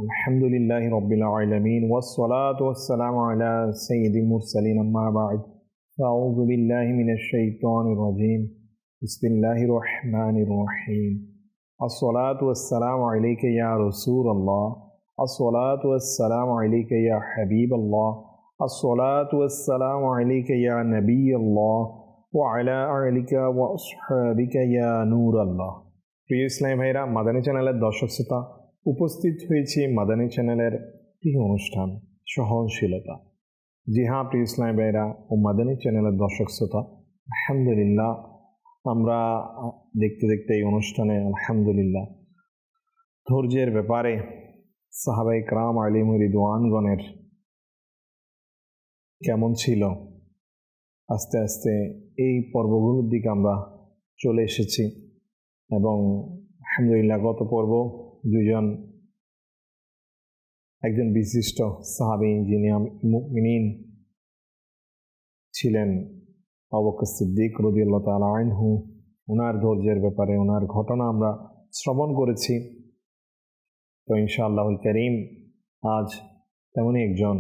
الحمد لله رب العالمين والصلاة والسلام على سيد المرسلين أما بعد فأعوذ بالله من الشيطان الرجيم بسم الله الرحمن الرحيم الصلاة والسلام عليك يا رسول الله الصلاة والسلام عليك يا حبيب الله الصلاة والسلام عليك يا نبي الله وعلى آلك وأصحابك يا نور الله প্রিয় ইসলামী ভাইরা, মাদানী চ্যানেলের দর্শক শ্রোতা, উপস্থিত হয়েছি মাদানী চ্যানেলের প্রিয় অনুষ্ঠান সহনশীলতা। জি হ্যাঁ প্রিয় ইসলামী ভাইরা ও মাদানী চ্যানেলের দর্শক শ্রোতা, আলহামদুলিল্লাহ আমরা দেখতে দেখতে এই অনুষ্ঠানে আলহামদুলিল্লাহ ধৈর্যের ব্যাপারে সাহাবায়ে কেরাম আলিম রিদওয়ানগণের কেমন ছিল, আস্তে আস্তে এই পর্বগুলোর দিকে আমরা চলে এসেছি। এবং আলহামদুলিল্লাহ গত পর্ব একজন বিশিষ্ট সাহাবী যিনি মুমিনিন ছিলেন আবু বকর সিদ্দিক রাদিয়াল্লাহু তাআলা আনহু, ওনার ধৈর্যের ব্যাপারে ওনার ঘটনা আমরা শ্রবণ করেছি। তো ইনশাআল্লাহুল কারীম আজ তেমনই একজন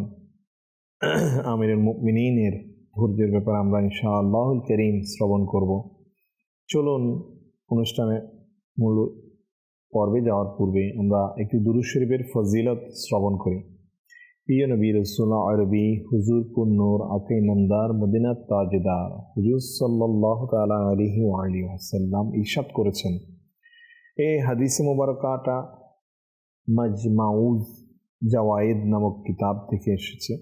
আমিরুল মুমিনিনের ধৈর্যের ব্যাপারে আমরা ইনশাআল্লাহুল কারীম শ্রবণ করব। চলুন অনুষ্ঠানে মূল পর্বে যাওয়ার পূর্বে আমরা একটি দুরূদ শরীফের ফজিলত শ্রবণ করি। প্রিয় নবী রাসূলুল্লাহ আরবি হুজুর পুন্নূর আকে নামদার মদিনার তাজদার হুজুর সাল্লাল্লাহু তাআলা আলাইহি ওয়া আলিহি ওয়াসাল্লাম ইরশাদ করেছেন, এই হাদিসে মুবারকাটা মাজমাউজ জাওয়ায়েদ নামক কিতাব থেকে এসেছে।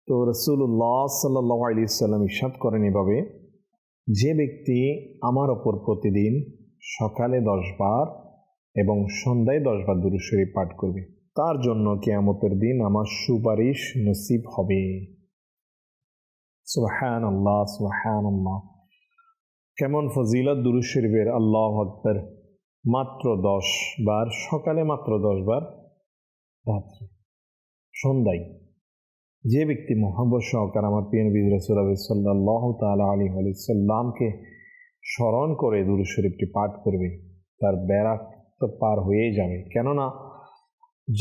তো রাসূলুল্লাহ সাল্লাল্লাহু আলাইহি ওয়াসাল্লাম ইরশাদ করেন এভাবে, যে ব্যক্তি আমার ওপর প্রতিদিন সকালে 10 বার এবং সন্ধ্যায় 10 বার দুরূদ শরীফ পাঠ করবে, তার জন্য কিয়ামতের দিন আমার সুপারিশ নসিব হবে। সুবহানাল্লাহ সুবহানাল্লাহ, কেমন ফজিলত দুরূদ শরীফের! আল্লাহু আকবার। মাত্র 10 বার সকালে, মাত্র 10 বার রাত্রে, সন্ধ্যায়। যে ব্যক্তি মুহাব্বত সহকারে আমার প্রিয় নবী রাসূলুল্লাহ সাল্লাল্লাহু তাআলা আলাইহি ওয়াসাল্লামকে স্মরণ করে দুরূদ শরীফটি পাঠ করবে, তার বেড়া তো পার হয়েই যাবে। কেননা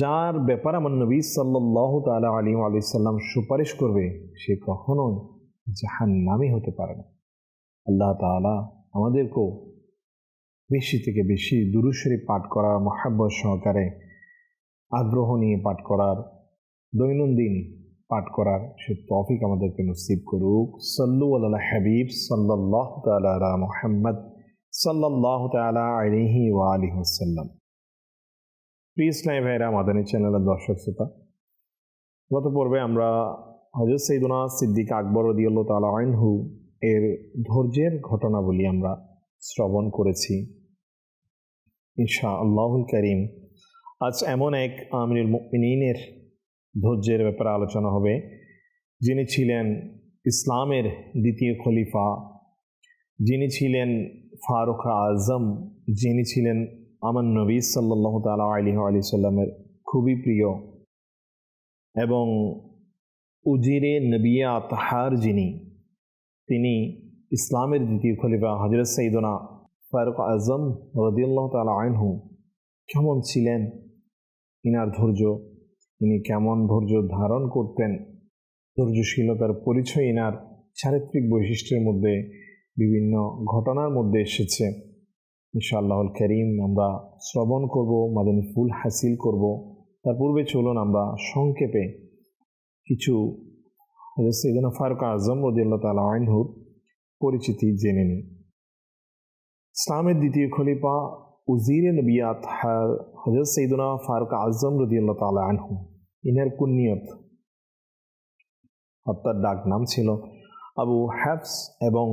যার ব্যাপারে আমার নবী সাল্লাল্লাহু তাআলা আলাইহি ওয়াসাল্লাম সুপারিশ করবে, সে কখনোই জাহান্নামী হতে পারে না। আল্লাহ তাআলা আমাদেরকেও বেশি থেকে বেশি দুরূদ শরীফ পাঠ করার, মুহাব্বত সহকারে আগ্রহ নিয়ে পাঠ করার, দৈনন্দিন পাঠ করার সে তৌফিক আমাদেরকে নসিব করুক। সাল্লু আলা হাবিব সাল্লাল্লাহু তাআলা আলা মুহাম্মদ সাল্লাল্লাহু তাআলা আলাইহি ওয়া আলিহি ওয়াসাল্লাম। প্রিয় ইসলামী ভাইরা, মাদানী চ্যানেলের দর্শক শ্রোতা, গত পর্বে আমরা হযরত সাইয়্যিদুনা সিদ্দিক আকবর রাদিয়াল্লাহু তাআলা আনহু এর ধৈর্যের ঘটনাবলী আমরা শ্রবণ করেছি। ইনশাআল্লাহুল কারীম আজ এমন এক আমিরুল মুমিনিনের ধৈর্যের ব্যাপারে আলোচনা হবে, যিনি ছিলেন ইসলামের দ্বিতীয় খলিফা, যিনি ছিলেন ফারুক আজম, যিনি ছিলেন আমার নবী সাল্লাল্লাহু তাআলা আলাইহি ওয়াসাল্লামের খুবই প্রিয়, এবং উজিরে নবী আতহার যিনি, তিনি ইসলামের দ্বিতীয় খলিফা হযরত সাইয়্যিদুনা ফারুক আজম রাদিয়াল্লাহু তাআলা আনহু। কেমন ছিলেন ইনার ধৈর্য, তিনি কেমন ধৈর্য ধারণ করতেন, ধৈর্যশীলতার পরিচয় ইনার চারিত্রিক বৈশিষ্ট্যের মধ্যে, বিভিন্ন ঘটনার মধ্যে এসেছে। ইনশাআল্লাহুল কারীম আমরা শ্রবণ করব, মাদানী ফুল হাসিল করব। তার পূর্বে চলুন আমরা সংক্ষেপে কিছু হযরত সাইয়্যিদুনা ফারুক আজম রাদিয়াল্লাহু তাআলা আনহুর পরিচিতি জেনে নিই। ইসলামের দ্বিতীয় খলিফা উজিরে নবী আতহার হযরত সাইয়্যিদুনা ফারুক আজম রাদিয়াল্লাহু তাআলা আনহু, ইনার কুনিয়ত অর্থাৎ ডাক নাম ছিল আবু হাফস, এবং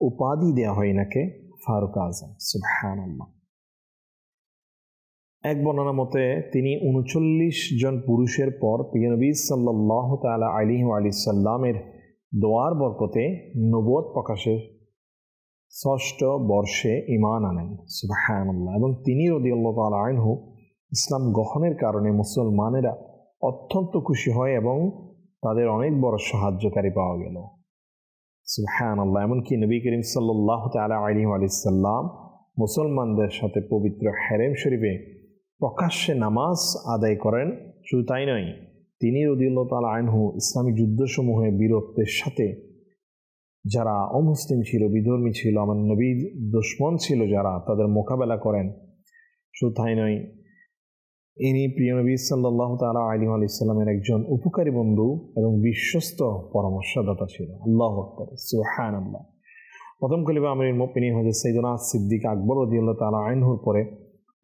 উপাধি দেওয়া হয় এনাকে ফারুক আজম। সুবহানাল্লাহ। এক বর্ণনা মতে তিনি 39 জন পুরুষের পর প্রিয় নবী সাল্লাল্লাহু তাআলা আলাইহি ওয়াসাল্লামের দোয়ার বরকতে নবুয়ত প্রকাশের 6ষ্ঠ বর্ষে ঈমান আনেন। সুবহানাল্লাহ। এবং তিনি রাদিয়াল্লাহু তাআলা আনহু ইসলাম গ্রহণের কারণে মুসলমানেরা অত্যন্ত খুশি হয় এবং তাদের অনেক বড় সাহায্যকারী পাওয়া গেল। সুবহানাল্লাহ। এমনকি নবী করিম সাল্লাল্লাহু তাআলা আলাইহি ওয়াসাল্লাম মুসলমানদের সাথে পবিত্র হারেম শরীফে প্রকাশ্যে নামাজ আদায় করেন। শুধু তাই নয়, তিনি রাদিয়াল্লাহু তাআলা আনহু ইসলামী যুদ্ধসমূহে বীরত্বের সাথে যারা অমুসলিম ছিল, বিধর্মী ছিল, আমার নবীর দুশমন ছিল যারা, তাদের মোকাবেলা করেন। শুধু তাই নয়, ইনি প্রিয় নবী সাল্লাল্লাহু তাআলা আলাইহি ওয়া সাল্লামের একজন উপকারী বন্ধু এবং বিশ্বস্ত পরামর্শদাতা ছিল। আল্লাহু আকবার, সুবহানাল্লাহ। প্রথম খলিফা আমিরুল মুমিনিন হযরত সাইয়েদনা সিদ্দিক আকবর রাদিয়াল্লাহু তাআলা আনহুর পরে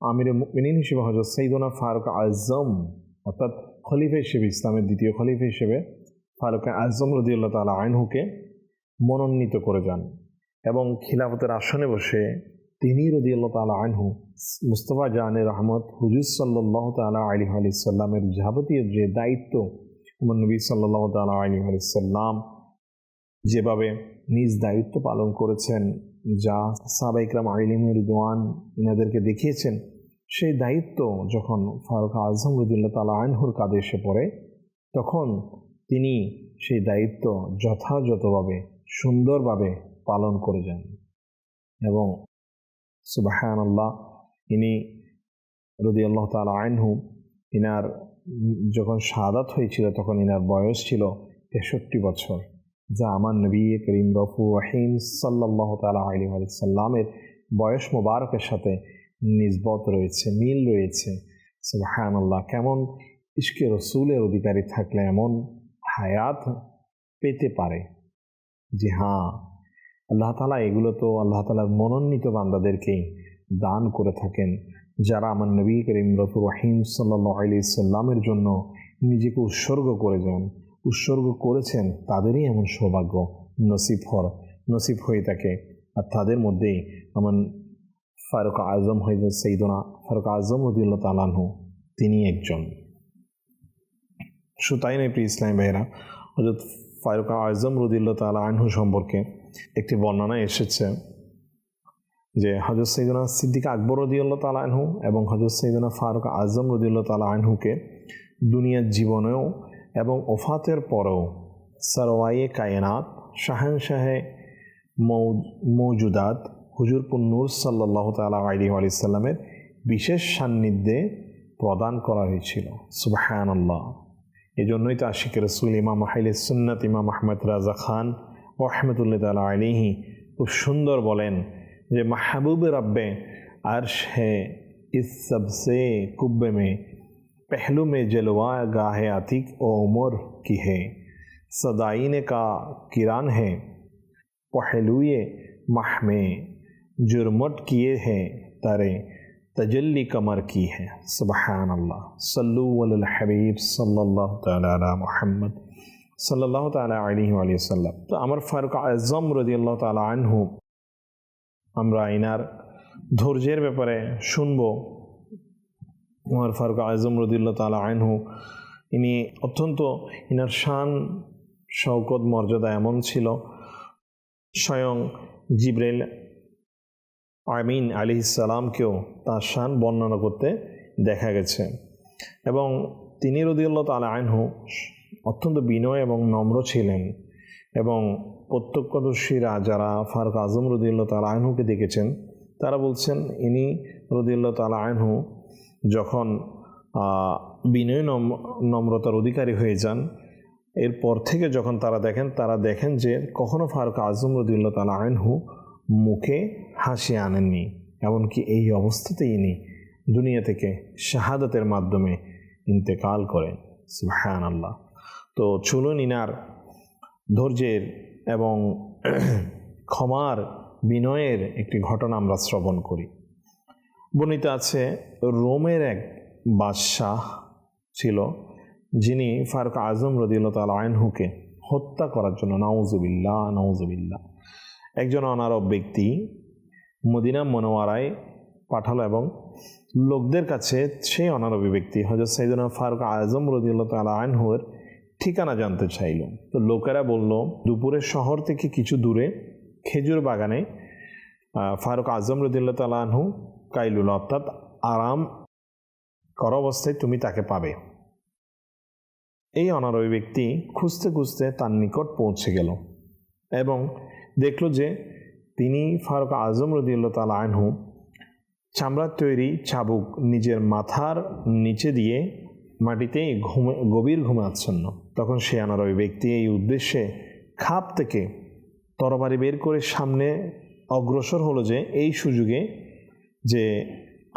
আমিরুল মুমিনিন হিসেবে হযরত সাইয়েদনা ফারুক আযম, অর্থাৎ খলিফা হিসেবে, ইসলামের দ্বিতীয় খলিফা হিসেবে ফারুক আযম রাদিয়াল্লাহু তাআলা আনহুকে মনোনীত করে যান এবং খিলাফতের আসনে বসে তিনি রাদিয়াল্লাহু তাআলা আনহু মুস্তাফা জানে রহমত হুজুর সাল্লাল্লাহু তাআলা আলাইহি ওয়া সাল্লামের যাবতীয় যে দায়িত্ব, আমার নবী সাল্লাল্লাহু তাআলা আলাইহি ওয়া সাল্লাম যেভাবে নিজ দায়িত্ব পালন করেছেন, যা সাহাবা ইকরাম আলাইহিম রিদওয়ান এনাদেরকে দেখিয়েছেন, সেই দায়িত্ব যখন ফারুক আযম রাদিয়াল্লাহু তাআলা আনহুর কাঁধে এসে পড়ে, তখন তিনি সেই দায়িত্ব যথাযথভাবে সুন্দরভাবে পালন করে যান। এবং সুবহানাল্লাহ, ইনি রাদিয়াল্লাহু তাআলা আনহু ইনার যখন শাহাদাত হয়েছিল তখন ইনার বয়স ছিল 63 বছর, যা আমার নবী করিম রফুর রহিম সাল্লাল্লাহু তাআলা আলাইহি ওয়া সাল্লামের বয়স মোবারকের সাথে নিসবত রয়েছে, মিল রয়েছে। সুবহানাল্লাহ, কেমন ইশকে রসুলের অধিকারী থাকলে এমন হায়াত পেতে পারে। জি হ্যাঁ, আল্লাহ তাআলা এগুলো তো আল্লাহ তাআলার মনোনীত বান্দাদেরকেই দান করে থাকেন, যারা আমার নবী করিম রফুর রহিম সাল্লাল্লাহু আলাইহি সাল্লামের জন্য নিজেকে উৎসর্গ করেছেন, তাদেরই এমন সৌভাগ্য নসিব হয়ে থাকে। আর তাদের মধ্যেই আমার ফারুক আযম হযরত সাইয়েদনা ফারুক আযম রাদিয়াল্লাহু তাআলা আনহু তিনি একজন। শুধু তাই নয়, প্রিয় ইসলামী ভাইয়েরা, হযরত ফারুক আযম রাদিয়াল্লাহু তাআলা আনহু সম্পর্কে একটি বর্ণনা এসেছে যে হযরত সাইয়েদনা সিদ্দিক আকবর রাদিয়াল্লাহু তাআলা আনহু এবং হযরত সাইয়েদনা ফারুক আযম রাদিয়াল্লাহু তাআলা আনহুকে দুনিয়ার জীবনেও এবং ওফাতের পরেও সরওয়ায়ে কায়নাত, শাহেনশাহে মৌজুদাত হুজুর নূর সাল্লাল্লাহু তাআলা আলাইহি ওয়া সাল্লামের বিশেষ সান্নিধ্যে প্রদান করা হয়েছিল। সুবহানাল্লাহ। এজন্যই তো আশিকের রাসূল ইমাম আহলে সুন্নাত ইমাম আহমদ রাজা খান রাহমাতুল্লাহি তাআলা আলাইহি খুব সুন্দর বলেন যে महबूब रब्बे अर्श है इस सबसे कुब्बे में, पहलू में जलवा गाहे अतीक ओ उमर की है, सदाईने का किरान है, पहलुए माह में जुर्मट किए हैं तारे, तजल्ली कमर की है। सुबहान अल्लाह, सल्लु अलल हबीब सल्लल्लाहु ताला अला मुहम्मद सल्लल्लाहु ताला अलैहि वसल्लम। तो अमर फारूक आज़म রাদিয়াল্লাহু তাআলা আনহু, আমরা ইনার ধৈর্যের ব্যাপারে শুনব। উমর ফারুক আযম রাদিয়াল্লাহু তাআলা আনহু ইনি অত্যন্ত, ইনার শান শওকত মর্যাদা এমন ছিল, স্বয়ং জিবরাইল আমিন আলাইহিস সালামকেও তার শান বর্ণনা করতে দেখা গেছে। এবং তিনি রাদিয়াল্লাহু তাআলা আনহু অত্যন্ত বিনয় এবং নম্র ছিলেন। এবং প্রত্যক্ষদর্শীরা যারা ফারুক আযম রাদিয়াল্লাহু তাআলা আনহুকে দেখেছেন, তারা বলছেন ইনি রাদিয়াল্লাহু তাআলা আনহু যখন বিনয় নম্রতার অধিকারী হয়ে যান, এরপর থেকে যখন তারা দেখেন যে কখনো ফারুক আযম রাদিয়াল্লাহু তাআলা আনহু মুখে হাসি আনেননি, এমনকি এই অবস্থাতেই ইনি দুনিয়া থেকে শাহাদাতের মাধ্যমে ইন্তেকাল করেন। সুবহানাল্লাহ। তো চলুন ইনার ধৈর্যের এবং ক্ষমার বিনয়ের একটি ঘটনা আমরা শ্রবণ করি। বর্ণিত আছে, রোমের এক বাদশাহ ছিল যিনি ফারুক আযম রাদিয়াল্লাহু তাআলা আনহুকে হত্যা করার জন্য, নাউযুবিল্লাহ, একজন অনারব ব্যক্তি মদিনা মুনাওয়ারায় পাঠালো এবং লোকদের কাছে সেই অনারবী ব্যক্তি হযরত সাইয়েদনা ফারুক আযম রাদিয়াল্লাহু তাআলা আনহুর ঠিকানা জানতে চাইল। তো লোকেরা বলল, দুপুরের শহর থেকে কিছু দূরে খেজুর বাগানে ফারুক আযম রাদিয়াল্লাহু তাআলা আনহু কাইলুল, অর্থাৎ আরাম করা অবস্থায় তুমি তাকে পাবে। এই অনারবী ব্যক্তি খুঁজতে খুঁজতে তার নিকট পৌঁছে গেল এবং দেখল যে তিনি ফারুক আযম রাদিয়াল্লাহু তাআলা আনহু চামড়ার তৈরি চাবুক নিজের মাথার নিচে দিয়ে মাটিতে গভীর ঘুমে আচ্ছন্ন। তখন সে আনারবি ব্যক্তি এই উদ্দেশ্যে খাপ থেকে তরবারি বের করে সামনে অগ্রসর হলো যে এই সুযোগে যে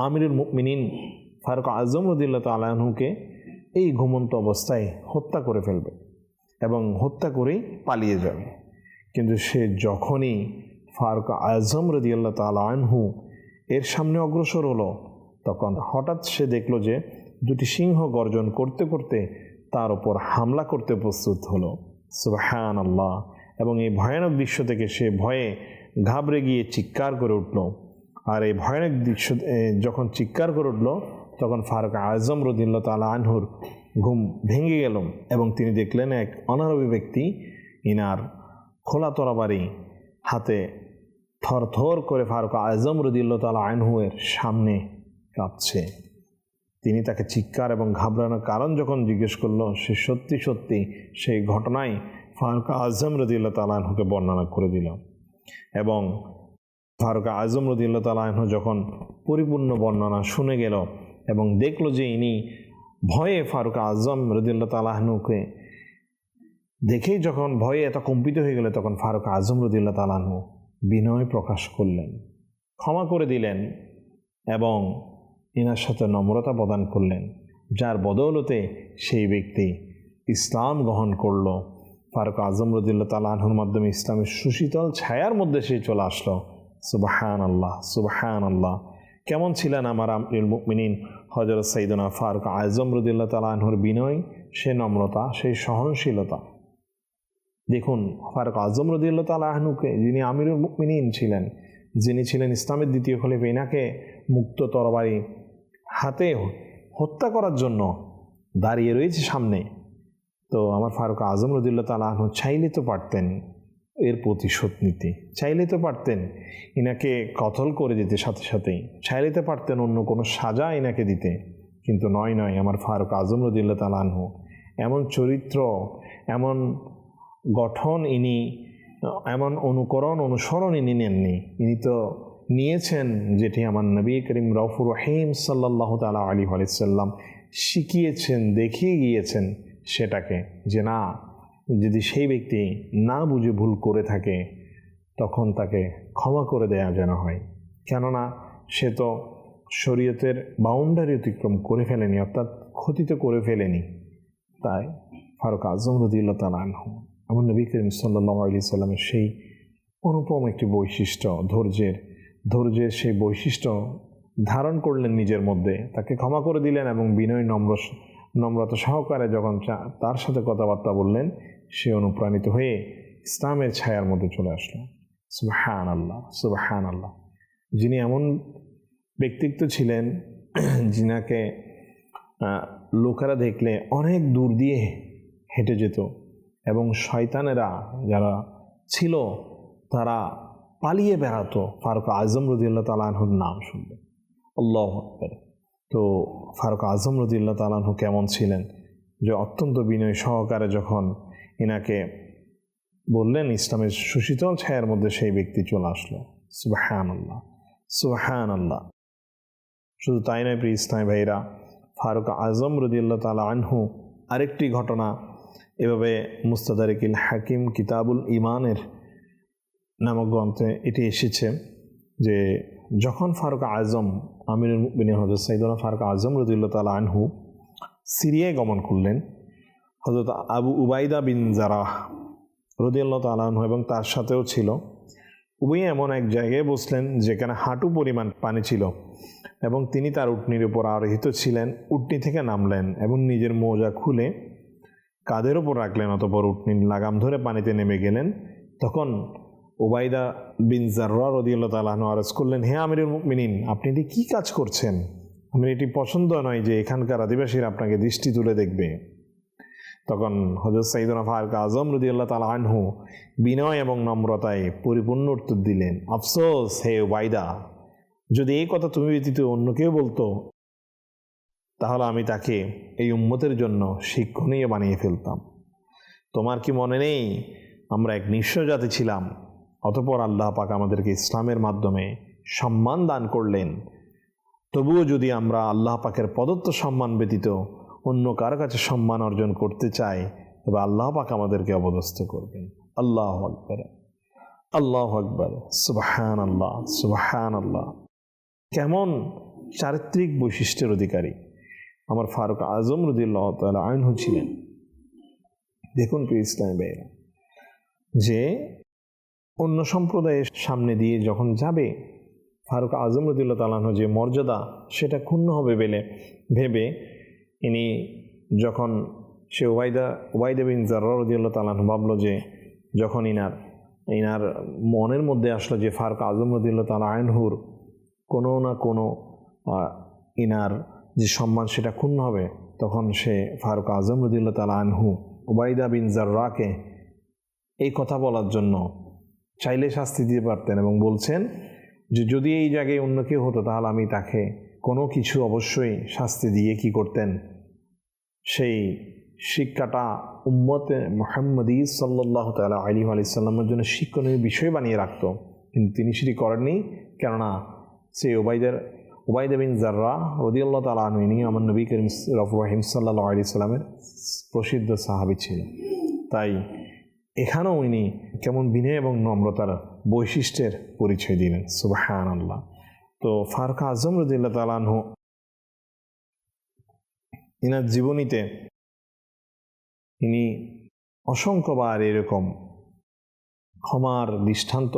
আমিরুল মুমিনিন ফারুক আজম রাদিয়াল্লাহু তাআলা আনহুকে এই ঘুমন্ত অবস্থায় হত্যা করে ফেলবে এবং হত্যা করেই পালিয়ে যাবে। কিন্তু সে যখনই ফারুক আজম রাদিয়াল্লাহু তাআলা আনহু এর সামনে অগ্রসর হলো, তখন হঠাৎ সে দেখল যে দুটি সিংহ গর্জন করতে করতে তার ওপর হামলা করতে প্রস্তুত হলো। সুবহানাল্লাহ। এবং এই ভয়ানক দৃশ্য থেকে সে ভয়ে ঘাবড়ে গিয়ে চিৎকার করে উঠল। আর এই ভয়ানক দৃশ্য যখন চিৎকার করে উঠল, তখন ফারুক আজম রাদিয়াল্লাহু তাআলা আনহুর ঘুম ভেঙে গেল এবং তিনি দেখলেন এক অনারবি ব্যক্তি ইনার খোলা তরবারি হাতে থরথর করে ফারুক আজম রাদিয়াল্লাহু তাআলা আনহু এর সামনে কাঁপছে। তিনি তাকে চিৎকার এবং ঘাবড়ানোর কারণ যখন জিজ্ঞেস করলো, সে সত্যি সত্যি সেই ঘটনায় ফারুক আজম রাদিয়াল্লাহু তাআলা আনহুকে বর্ণনা করে দিল। এবং ফারুক আজম রাদিয়াল্লাহু তাআলা আনহু যখন পরিপূর্ণ বর্ণনা শুনে গেল এবং দেখলো যে ইনি ভয়ে ফারুক আজম রাদিয়াল্লাহু তাআলা আনহুকে দেখেই যখন ভয়ে এত কম্পিত হয়ে গেল, তখন ফারুক আজম রাদিয়াল্লাহু তাআলা আনহু বিনয় প্রকাশ করলেন, ক্ষমা করে দিলেন এবং ইনার সাথে নম্রতা প্রদান করলেন, যার বদৌলতে সেই ব্যক্তি ইসলাম গ্রহণ করল। ফারুক আজম রাদিয়াল্লাহু তাআলা আনহুর মাধ্যমে ইসলামের সুশীতল ছায়ার মধ্যে সে চলে আসলো। সুবহানাল্লাহ, সুবহানাল্লাহ। কেমন ছিলেন আমার আমিরুল মুমিনিন হযরত সাইয়েদনা ফারুক আজম রাদিয়াল্লাহু তাআলা আনহুর বিনয়, সে নম্রতা, সেই সহনশীলতা। দেখুন ফারুক আজম রাদিয়াল্লাহু তাআলা আনহুকে, যিনি আমিরুল মুমিনিন ছিলেন, যিনি ছিলেন ইসলামের দ্বিতীয় খলিফা, এনাকে মুক্ত তরবারি হাতে হত্যা করার জন্য দাঁড়িয়ে রয়েছে সামনে। তো আমার ফারুক আজম রাদিয়াল্লাহু তাআলা আনহু চাইলে তো পারতেন এর প্রতিশোধ নিতে, চাইলে তো পারতেন ইনাকে কতল করে দিতে সাথে সাথেই, চাইলে তো পারতেন অন্য কোনো সাজা ইনাকে দিতে, কিন্তু নয়। আমার ফারুক আজম রাদিয়াল্লাহু তাআলা আনহু এমন চরিত্র, এমন গঠন ইনি, এমন অনুসরণ ইনি নেননি। ইনি তো নিয়েছেন যেটি আমার নবী করিম রউফুর রহিম সাল্লাল্লাহু তাআলা আলাইহি ওয়াসাল্লাম শিখিয়েছেন, দেখিয়ে গিয়েছেন সেটাকে, যে না, যদি সেই ব্যক্তি না বুঝে ভুল করে থাকে তখন তাকে ক্ষমা করে দেয়া যেন হয়। কেননা সে তো শরীয়তের বাউন্ডারি অতিক্রম করে ফেলেনি, অর্থাৎ ক্ষতি তো করে ফেলেনি। তাই ফারুক আজম রাদিয়াল্লাহু তাআলা আনহু আমার নবী করিম সাল্লাল্লাহু আলাইহি ওয়াসাল্লামের সেই অনুপম একটি বৈশিষ্ট্য, ধৈর্যের সেই বৈশিষ্ট্য ধারণ করলেন নিজের মধ্যে, তাকে ক্ষমা করে দিলেন এবং বিনয় নম্রতা সহকারে যখন তার সাথে কথাবার্তা বললেন, সে অনুপ্রাণিত হয়ে ইসলামের ছায়ার মধ্যে চলে আসলো। সুবহানাল্লাহ, সুবহানাল্লাহ। যিনি এমন ব্যক্তিত্ব ছিলেন যিনাকে লোকেরা দেখলে অনেক দূর দিয়ে হেঁটে যেত এবং শয়তানেরা যারা ছিল তারা পালিয়ে বেড়াতো ফারুক আজম রাদিয়াল্লাহু তাআলা আনহুর নাম শুনবে। আল্লাহু আকবার। তো ফারুক আজম রাদিয়াল্লাহু তাআলা আনহু কেমন ছিলেন, যে অত্যন্ত বিনয় সহকারে যখন এনাকে বললেন, ইসলামের সুশীতল ছায়ার মধ্যে সেই ব্যক্তি চলে আসলো। সুবহানাল্লাহ, সুবহানাল্লাহ। শুধু তাই নয় প্রিয় ইসলামী ভাইরা, ফারুক আজম রাদিয়াল্লাহু তাআলা আনহু আরেকটি ঘটনা এভাবে মুস্তাদরিকুল হাকিম কিতাবুল ঈমানের নামক গ্রন্থে এটি এসেছে যে যখন ফারুক আজম আমিরুল মুমিনিন হযরত সাইয়েদনা ফারুক আজম রাদিয়াল্লাহু তাআলা আনহু সিরিয়ায় গমন করলেন, হযরত আবু উবাইদা বিন জারাহ রাদিয়াল্লাহু তাআলা আনহু এবং তার সাথেও ছিল। উভয়ে এমন এক জায়গায় বসলেন যেখানে হাঁটু পরিমাণ পানি ছিল এবং তিনি তার উটনির উপর আরোহিত ছিলেন। উটনি থেকে নামলেন এবং নিজের মোজা খুলে কাঁধের উপর রাখলেন, অতঃপর উটনির লাগাম ধরে পানিতে নেমে গেলেন। তখন উবাইদা বিন জাররাহ রাদিয়াল্লাহু তাআলা আনহু আরজ করলেন, হে আমিরুল মুমিনিন, আপনি এটি কী কাজ করছেন? আমার এটি পছন্দ নয় যে এখানকার আদিবাসীরা আপনাকে দৃষ্টি তুলে দেখবে। তখন হযরত সাইয়েদনা ফারুক আজম রাদিয়াল্লাহু তাআলা আনহু বিনয় এবং নম্রতায় পরিপূর্ণ উত্তর দিলেন, আফসোস হে উবাইদা, যদি এই কথা তুমি ব্যতীত অন্য কেউ বলতো তাহলে আমি তাকে এই উম্মতের জন্য শিক্ষণীয় বানিয়ে ফেলতাম। তোমার কি মনে নেই আমরা এক নিঃস্ব জাতি ছিলাম, অতঃপর আল্লাহ পাক আমাদেরকে ইসলামের মাধ্যমে সম্মান দান করলেন, তবুও যদি আমরা আল্লাহ পাকের প্রদত্ত সম্মান ব্যতীত অন্য কার কাছে সম্মান অর্জন করতে চাই, তবে আল্লাহ পাক আমাদেরকে অপদস্থ করবেন। আল্লাহু আকবার, আল্লাহু আকবার, সুবহানাল্লাহ, সুবহানাল্লাহ। কেমন চারিত্রিক বৈশিষ্ট্যের অধিকারী আমার ফারুক আজম রাদিয়াল্লাহু তাআলা আনহু ছিলেন। দেখুন প্রিয় ইসলামী ভাইয়েরা, যে অন্য সম্প্রদায়ের সামনে দিয়ে যখন যাবে, ফারুক আজম রাদিয়াল্লাহু তাআলা আনহু যে মর্যাদা সেটা ক্ষুণ্ণ হবে ভেবে ইনি যখন সে উবাইদা বিন জাররাহ রাদিয়াল্লাহু তাআলা আনহু ভাবলো, যে যখন ইনার মনের মধ্যে আসলো যে ফারুক আজম রাদিয়াল্লাহু তাআলা আনহুর কোনো না কোনো ইনার যে সম্মান সেটা ক্ষুণ্ণ হবে, তখন সে ফারুক আজম রাদিয়াল্লাহু তাআলা আনহু উবাইদা বিন জাররাহকে এই কথা বলার জন্য চাইলে শাস্তি দিতে পারতেন, এবং বলছেন যে যদি এই জায়গায় অন্য কেউ হতো তাহলে আমি তাকে কোনো কিছু অবশ্যই শাস্তি দিয়ে কি করতেন, সেই শিক্ষাটা উম্মতে মুহাম্মদী সাল্লাল্লাহু তাআলা আলাইহি ওয়া সাল্লামের জন্য শিক্ষণীয় বিষয় বানিয়ে রাখতো। কিন্তু তিনি সেটি করেননি, কেননা সে উবাইদা বিন জাররাহ রাদিয়াল্লাহু তাআলা আনহু ইনি আমার নবী করিম রহিম সাল্লাল্লাহু আলাইহি সাল্লামের প্রসিদ্ধ সাহাবী ছিলেন। তাই এখানেও ইনি কেমন বিনয় এবং নম্রতার বৈশিষ্ট্যের পরিচয় দিলেন। সুবহানাল্লাহ। তো ফারুক আজম রাদিয়াল্লাহু তাআলা আনহু ইনার জীবনীতে ইনি অসংখ্যবার এরকম ক্ষমার দৃষ্টান্ত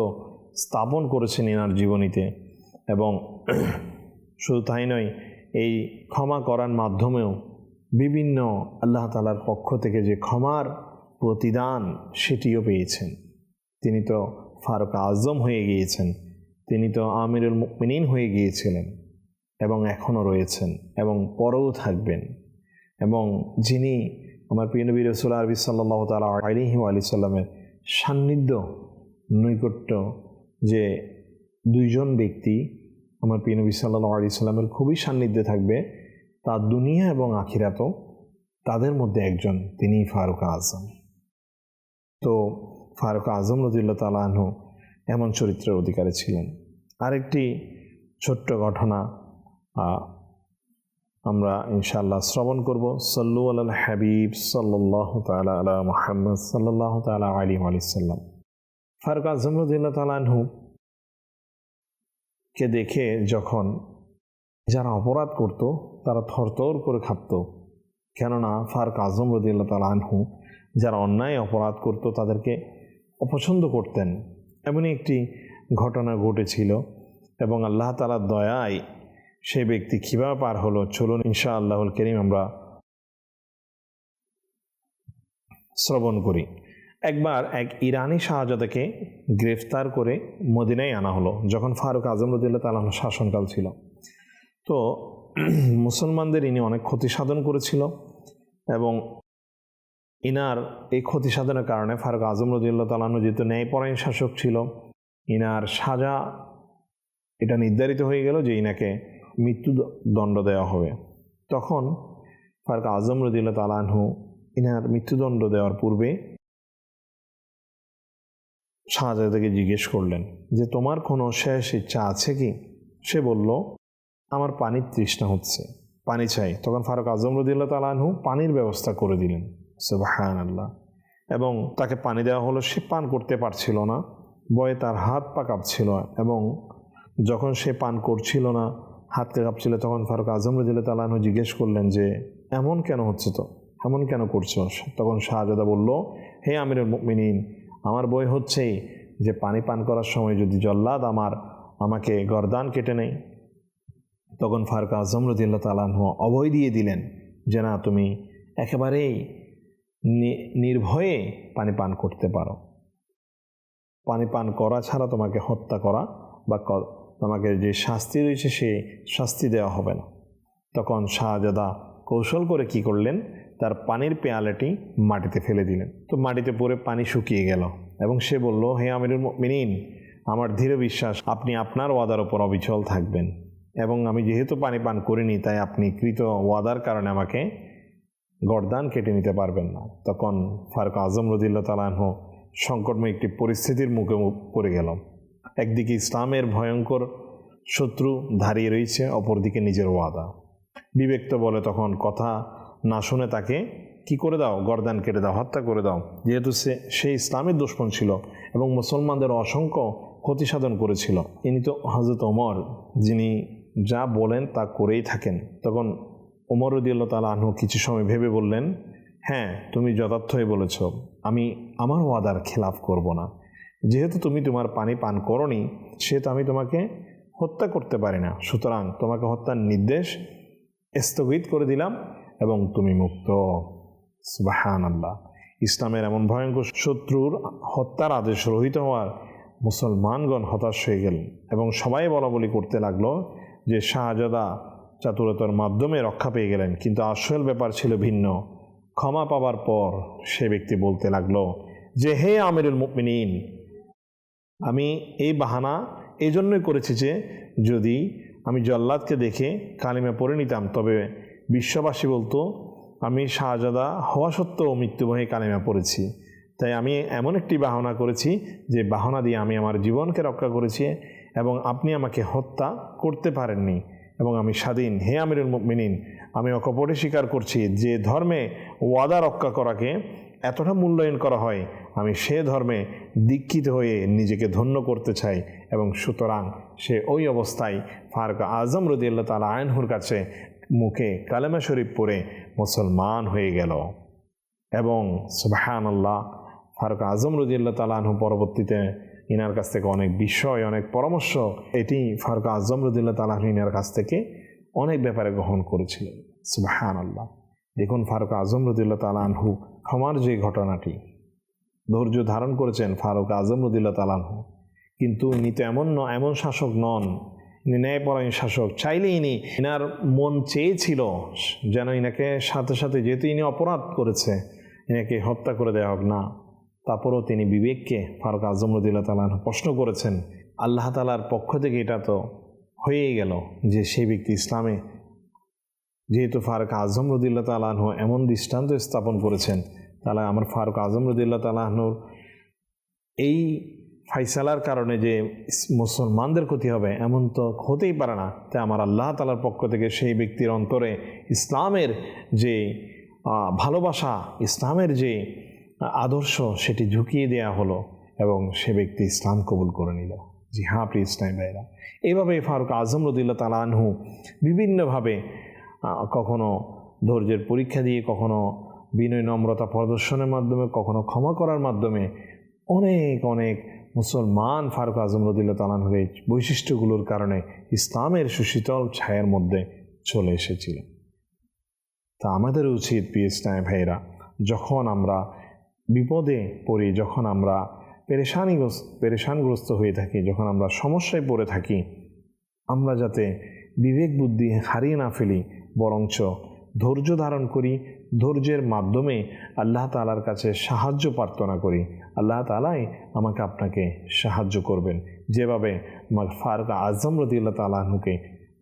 স্থাপন করেছেন ইনার জীবনীতে, এবং শুধু তাই নয়, এই ক্ষমা করার মাধ্যমেও বিভিন্ন আল্লাহ তাআলার পক্ষ থেকে যে ক্ষমার প্রতিদান সেটিও পেয়েছেন। তিনি তো ফারুক আজম হয়ে গিয়েছেন, তিনি তো আমিরুল মুমিনিন হয়ে গিয়েছিলেন, এবং এখনও রয়েছেন এবং পরেও থাকবেন। এবং যিনি আমার প্রিয় নবী রাসূল আরবি সাল্লাল্লাহু তাআলা আলাইহি ওয়া সাল্লামের সান্নিধ্য নৈকট্য, যে দুইজন ব্যক্তি আমার প্রিয় নবী সাল্লাল্লাহু আলাইহি সাল্লামের খুবই সান্নিধ্যে থাকবে, তা দুনিয়া এবং আখিরাতও, তাদের মধ্যে একজন তিনি ফারুক আজম। তো ফারুক আজম রাদিয়াল্লাহু তাআলা আনহু এমন চরিত্রের অধিকারী ছিলেন। আরেকটি ছোট্ট ঘটনা আমরা ইনশাআল্লাহ শ্রবণ করব। সাল্লু আলাল হাবিব সাল্লাল্লাহু তাআলা আলা মুহাম্মদ সাল্লাল্লাহু তাআলা আলাইহি ওয়া সাল্লাম। ফারুক আজম রাদিয়াল্লাহু তাআলা আনহু কে দেখে যখন যারা অপরাধ করত তারা থরথর করে কাঁপত, কেননা ফারুক আজম রাদিয়াল্লাহু তাআলা আনহু যারা অন্যায় অপরাধ করত তাদেরকে অপছন্দ করতেন। এমনই একটি ঘটনা ঘটেছিল, এবং আল্লাহ তাআলার দয়ায় সে ব্যক্তি কিভাবে পার হলো, চলুন ইনশাআল্লাহুল কারীম আমরা শ্রবণ করি। একবার এক ইরানি শাহজাদাকে গ্রেফতার করে মদিনায় আনা হলো, যখন ফারুক আজম রাদিয়াল্লাহু তাআলা আনহুর শাসনকাল ছিল। তো মুসলমানদের ইনি অনেক ক্ষতি সাধন করেছিল, এবং ইনার এই ক্ষতি সাধনের কারণে ফারুক আজম রাদিয়াল্লাহু তাআলা আনহু যেহেতু ন্যায়পরায়ণ শাসক ছিল, ইনার সাজা এটা নির্ধারিত হয়ে গেল যে ইনাকে মৃত্যুদণ্ড দেওয়া হবে। তখন ফারুক আজম রাদিয়াল্লাহু তাআলা আনহু ইনার মৃত্যুদণ্ড দেওয়ার পূর্বে শাহজাদাকে জিজ্ঞেস করলেন যে তোমার কোনো শেষ ইচ্ছা আছে কি? সে বলল আমার পানির তৃষ্ণা হচ্ছে, পানি চাই। তখন ফারুক আজম রাদিয়াল্লাহু তাআলা আনহু পানির ব্যবস্থা করে দিলেন। সুবহানাল্লাহ। এবং তাকে পানি দেওয়া হলো, সে পান করতে পারছিল না, ভয়ে তার হাত পা কাঁপছিল, এবং যখন সে পান করছিল না, হাত কাঁপছিল, তখন ফারুক আজম রাদিয়াল্লাহু তাআলা আনহু জিজ্ঞেস করলেন যে এমন কেন হচ্ছে, তো এমন কেন করছো? তখন শাহজাদা বলল, হে আমিরুল মুমিনিন, আমার ভয় হচ্ছেই যে পানি পান করার সময় যদি জল্লাদ আমাকে গর্দান কেটে নেয়। তখন ফারুক আজম রাদিয়াল্লাহু তাআলা আনহু অভয় দিয়ে দিলেন যে না, তুমি একেবারেই নির্ভয়ে পানি পান করতে পারো, পানি পান করা ছাড়া তোমাকে হত্যা করা বা তোমাকে যে শাস্তি রয়েছে সেই শাস্তি দেওয়া হবে না। তখন শাহজাদা কৌশল করে কি করলেন, তার পানির পেয়ালাটি মাটিতে ফেলে দিলেন। তো মাটিতে পড়ে পানি শুকিয়ে গেল, এবং সে বলল, হে আমিরুল মুমিনিন, আমার দৃঢ় বিশ্বাস আপনি আপনার ওয়াদার উপর অবিচল থাকবেন, এবং আমি যেহেতু পানি পান করিনি তাই আপনি কৃত ওয়াদার কারণে আমাকে গর্দান কেটে নিতে পারবেন না। তখন ফারুক আজম রাদিয়াল্লাহু তাআলা আনহু সংকটময় একটি পরিস্থিতির মুখে পড়ে গেল। একদিকে ইসলামের ভয়ঙ্কর শত্রু দাঁড়িয়ে রয়েছে, অপরদিকে নিজের ওয়াদা। বিবেক তো বলে তখন কথা না শুনে তাকে কি করে দাও, গর্দান কেটে দাও, হত্যা করে দাও, যেহেতু সে ইসলামের দুশমন ছিল এবং মুসলমানদের অসংখ্য ক্ষতি সাধন করেছিল। ইনি তো হযরত ওমর, যিনি যা বলেন তা করেই থাকেন। তখন ওমর রাদিয়াল্লাহু তাআলা আনহু কিছু সময় ভেবে বললেন, হ্যাঁ, তুমি যথার্থই বলেছ, আমি আমার ওয়াদার খেলাফ করব না। যেহেতু তুমি তোমার পানি পান করনি, সেহেতু আমি তোমাকে হত্যা করতে পারি না, সুতরাং তোমাকে হত্যার নির্দেশ স্থগিত করে দিলাম এবং তুমি মুক্ত। সুবহানাল্লাহ। ইসলামের এমন ভয়ঙ্কর শত্রুর হত্যার আদেশ রহিত হওয়ার মুসলমানগণ হতাশ হয়ে গেলেন এবং সবাই বলাবলি করতে লাগলো যে শাহজাদা চাতুরতার মাধ্যমে রক্ষা পেয়ে গেলেন। কিন্তু আসল ব্যাপার ছিল ভিন্ন। ক্ষমা পাবার পর সে ব্যক্তি বলতে লাগলো যে, হে আমিরুল মুমিনিন, আমি এই বাহানা এই জন্যই করেছি যে যদি আমি জল্লাদকে দেখে কালিমা পড়ে নিতাম, তবে বিশ্ববাসী বলতো আমি শাহজাদা হওয়া সত্ত্বেও মৃত্যুবহে কালিমা পড়েছি। তাই আমি এমন একটি বাহানা করেছি যে বাহানা দিয়ে আমি আমার জীবনকে রক্ষা করেছি এবং আপনি আমাকে হত্যা করতে পারেননি এবং আমি স্বাধীন। হে আমিরুল মুমিনিন, আমি অকপটে স্বীকার করছি যে ধর্মে ওয়াদা রক্ষা করাকে এতটা মূল্যায়ন করা হয়, আমি সে ধর্মে দীক্ষিত হয়ে নিজেকে ধন্য করতে চাই। এবং সুতরাং সে ওই অবস্থায় ফারুক আজম রাদিয়াল্লাহু তাআলা আনহুর কাছে মুখে কালেমা শরীফ পড়ে মুসলমান হয়ে গেল। এবং সুবহানাল্লাহ, ফারুক আজম রাদিয়াল্লাহু তাআলা আনহু পরবর্তীতে ইনার কাছ থেকে অনেক বিষয়, অনেক পরামর্শ এটি ফারুক আজম রাদিয়াল্লাহু তাআলা আনহু ইনার কাছ থেকে অনেক ব্যাপারে গ্রহণ করেছিলেন। সুবহানাল্লাহ। দেখুন ফারুক আজম রাদিয়াল্লাহু তাআলা আনহু ক্ষমার যে ঘটনাটি, ধৈর্য ধারণ করেছেন ফারুক আজম রাদিয়াল্লাহু তাআলা আনহু। কিন্তু ইনি তো এমন শাসক নন, ইনি ন্যায়পরায়ণ শাসক। চাইলেই ইনার মন চেয়েছিল যেন ইনাকে সাথে সাথে, যেহেতু ইনি অপরাধ করেছে, ইনাকে হত্যা করে দেওয়া হোক না। তারপরেও তিনি বিবেককে ফারুক আজম রাদিয়াল্লাহু তাআলা আনহু প্রশ্ন করেছেন। আল্লাহ তাআলার পক্ষ থেকে এটা তো হয়েই গেল যে সেই ব্যক্তি ইসলামে, যেহেতু ফারুক আজম রাদিয়াল্লাহু তাআলা আনহু এমন দৃষ্টান্ত স্থাপন করেছেন, তাহলে আমার ফারুক আজম রাদিয়াল্লাহু তাআলা আনহুর এই ফাইসালার কারণে যে মুসলমানদের ক্ষতি হবে এমন তো হতেই পারে না। তাই আমার আল্লাহ তাআলার পক্ষ থেকে সেই ব্যক্তির অন্তরে ইসলামের যে ভালোবাসা, ইসলামের যে আদর্শ, সেটি ঝুঁকিয়ে দেওয়া হলো এবং সে ব্যক্তি ইসলাম কবুল করে নিল। জি হ্যাঁ প্রিয় ইসলামী ভাইরা, এইভাবে ফারুক আজম রাদিয়াল্লাহু তাআলা আনহু বিভিন্নভাবে কখনো ধৈর্যের পরীক্ষা দিয়ে, কখনো বিনয় নম্রতা প্রদর্শনের মাধ্যমে, কখনো ক্ষমা করার মাধ্যমে অনেক অনেক মুসলমান ফারুক আজম রাদিয়াল্লাহু তাআলা আনহুর এই বৈশিষ্ট্যগুলোর কারণে ইসলামের সুশীতল ছায়ার মধ্যে চলে এসেছিল। তা আমাদের উচিত প্রিয় ইসলামী ভাইরা, যখন আমরা বিপদে পড়ি, যখন আমরা পেরেশানগ্রস্ত হয়ে থাকি, যখন আমরা সমস্যায় পড়ে থাকি, আমরা যাতে বিবেক বুদ্ধি হারিয়ে না ফেলি, বরঞ্চ ধৈর্য ধারণ করি, ধৈর্যের মাধ্যমে আল্লাহ তাআলার কাছে সাহায্য প্রার্থনা করি। আল্লাহ তাআলাই আমাকে আপনাকে সাহায্য করবেন, যেভাবে আমার ফারুক আজম রাদিয়াল্লাহু তাআলা আনহুকে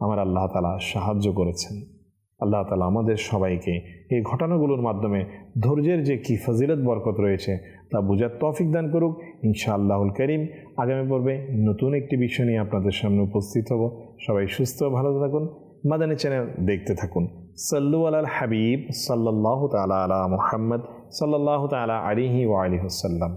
আমার আল্লাহ তাআলা সাহায্য করেছেন। আল্লাহ তাআলা আমাদের সবাইকে এই ঘটনাগুলোর মাধ্যমে ধৈর্যের যে কি ফজিলত বরকত রয়েছে তা বোঝার তৌফিক দান করুক ইনশাআল্লাহুল কারীম। আগামী পর্বে নতুন একটি বিষয় নিয়ে আপনাদের সামনে উপস্থিত হব। সবাই সুস্থ ভালো থাকুন, মাদানী চ্যানেল দেখতে থাকুন। সাল্লু আলাল হাবিব সাল্লাল্লাহু তাআলা আলা মুহাম্মদ সাল্লাল্লাহু তাআলা আলাইহি ওয়া আলিহি ওয়াসাল্লাম।